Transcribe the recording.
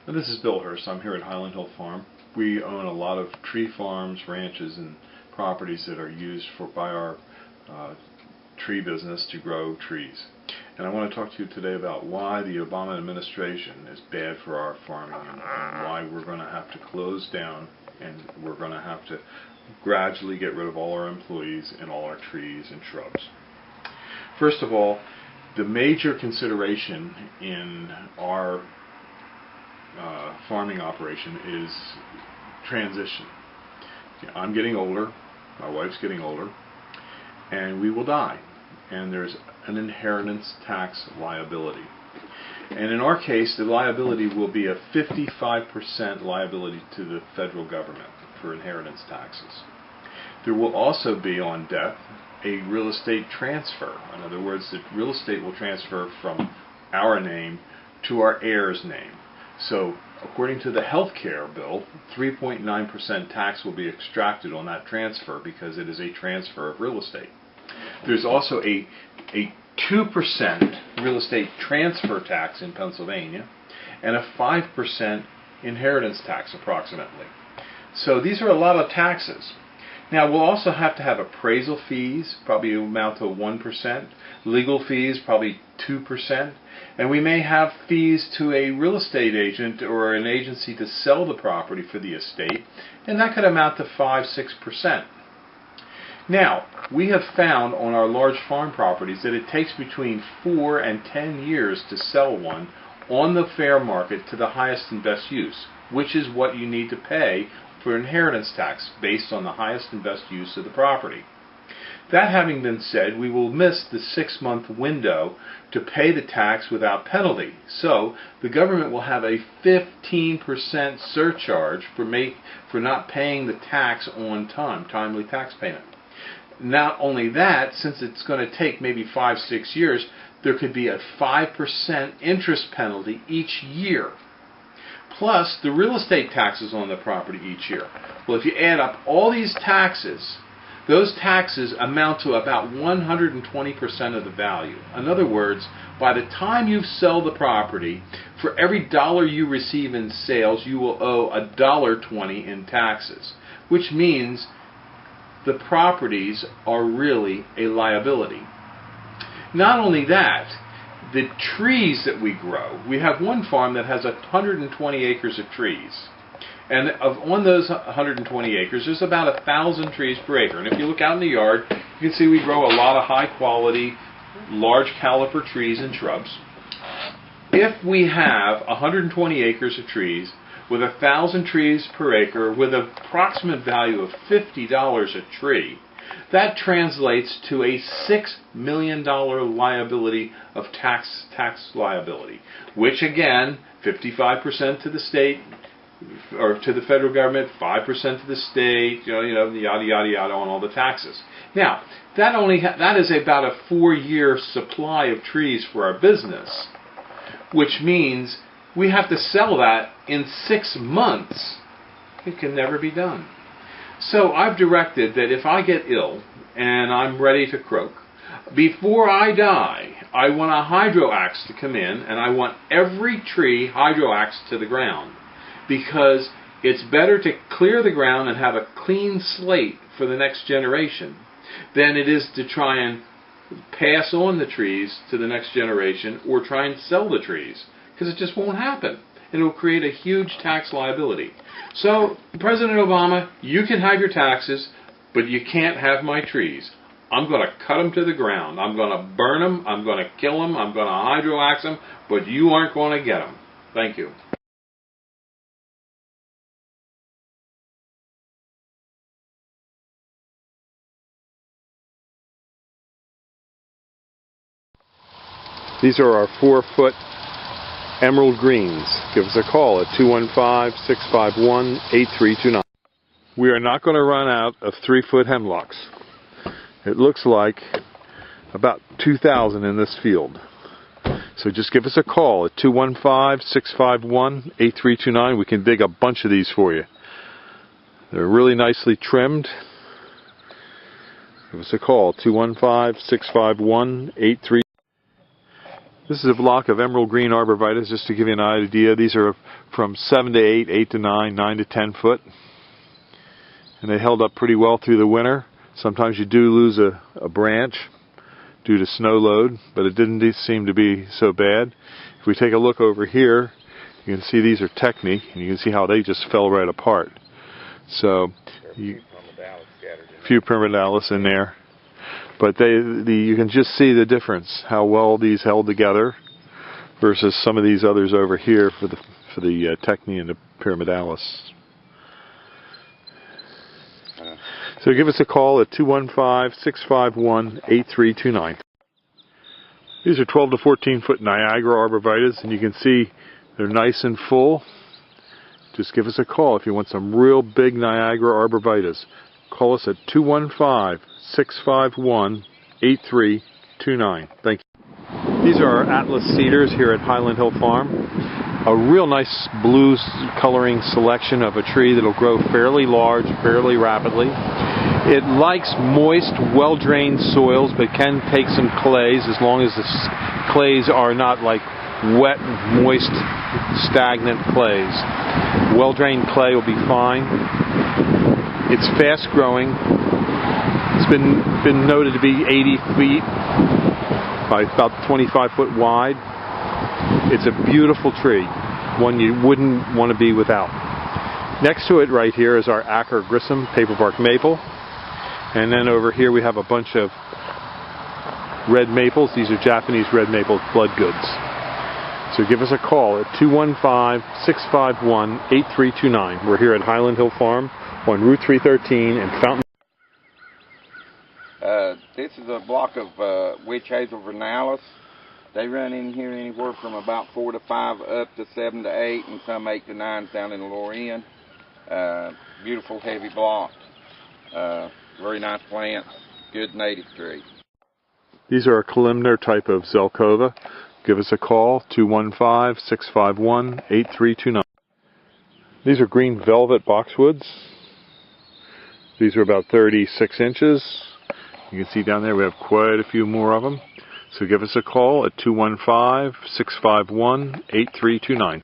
This is Bill Hurst. I'm here at Highland Hill Farm. We own a lot of tree farms, ranches, and properties that are used by our tree business to grow trees. And I want to talk to you today about why the Obama administration is bad for our farming and why we're going to have to close down and we're going to have to gradually get rid of all our employees and all our trees and shrubs. First of all, the major consideration in our farming operation is transition. I'm getting older, my wife's getting older, and we will die. And there's an inheritance tax liability. And in our case, the liability will be a 55% liability to the federal government for inheritance taxes. There will also be, on death, a real estate transfer. In other words, the real estate will transfer from our name to our heir's name. So, according to the health care bill, 3.9% tax will be extracted on that transfer because it is a transfer of real estate. There's also a 2% real estate transfer tax in Pennsylvania and a 5% inheritance tax approximately. So these are a lot of taxes. Now we'll also have to have appraisal fees, probably amount to 1%, legal fees, probably 2%, and we may have fees to a real estate agent or an agency to sell the property for the estate, and that could amount to 5-6%. Now, we have found on our large farm properties that it takes between 4 and 10 years to sell one on the fair market to the highest and best use, which is what you need to pay for inheritance tax based on the highest and best use of the property. That having been said, we will miss the 6-month window to pay the tax without penalty. So the government will have a 15% surcharge for not paying the tax on time, timely tax payment. Not only that, since it's going to take maybe 5-6 years, there could be a 5% interest penalty each year. Plus the real estate taxes on the property each year. Well, if you add up all these taxes, those taxes amount to about 120% of the value. In other words, by the time you sell the property, for every dollar you receive in sales, you will owe $1.20 in taxes, which means the properties are really a liability. Not only that, the trees that we grow, we have one farm that has 120 acres of trees. And on those 120 acres, there's about 1,000 trees per acre. And if you look out in the yard, you can see we grow a lot of high-quality, large caliper trees and shrubs. If we have 120 acres of trees with 1,000 trees per acre with an approximate value of $50 a tree, that translates to a $6 million liability of tax liability, which again, 55% to the state, or to the federal government, 5% to the state, yada yada yada on all the taxes. Now, that is about a 4-year supply of trees for our business, which means we have to sell that in 6 months. It can never be done. So I've directed that if I get ill and I'm ready to croak, before I die, I want a hydro axe to come in, and I want every tree hydro axed to the ground, because it's better to clear the ground and have a clean slate for the next generation than it is to try and pass on the trees to the next generation or try and sell the trees, because it just won't happen. It will create a huge tax liability. So, President Obama, you can have your taxes, but you can't have my trees. I'm going to cut them to the ground. I'm going to burn them. I'm going to kill them. I'm going to hydro-axe them, but you aren't going to get them. Thank you. These are our 4-foot emerald greens. Give us a call at 215-651-8329. We are not going to run out of 3-foot hemlocks. It looks like about 2,000 in this field. So just give us a call at 215-651-8329. We can dig a bunch of these for you. They're really nicely trimmed. Give us a call, 215-651-8329. This is a block of emerald green arborvitaes, just to give you an idea. These are from 7 to 8, 8 to 9, 9 to 10 foot. And they held up pretty well through the winter. Sometimes you do lose a branch due to snow load, but it didn't seem to be so bad. If we take a look over here, you can see these are technique, and you can see how they just fell right apart. So, a few permadalis in there. But you can just see the difference, how well these held together versus some of these others over here for the Techni and the pyramidalis. So give us a call at 215-651-8329. These are 12 to 14 foot Niagara arborvitaes, and you can see they're nice and full. Just give us a call if you want some real big Niagara arborvitaes. Call us at 215-651-8329. Thank you. These are our Atlas cedars here at Highland Hill Farm. A real nice blue coloring selection of a tree that will grow fairly large, fairly rapidly. It likes moist, well-drained soils, but can take some clays as long as the clays are not like wet, moist, stagnant clays. Well-drained clay will be fine. It's fast-growing. It's been noted to be 80 feet by about 25 foot wide. It's a beautiful tree, one you wouldn't want to be without. Next to it right here is our Acker Grissom paperbark maple. And then over here we have a bunch of red maples. These are Japanese red maple blood goods. So give us a call at 215-651-8329. We're here at Highland Hill Farm on Route 313 in Fountain. This is a block of witch hazel vernalis. They run in here anywhere from about 4 to 5 up to 7 to 8, and some 8 to 9 down in the lower end. Beautiful heavy block. Very nice plant. Good native tree. These are a columnar type of Zelkova. Give us a call, 215-651-8329. These are green velvet boxwoods. These are about 36 inches. You can see down there we have quite a few more of them. So give us a call at 215-651-8329.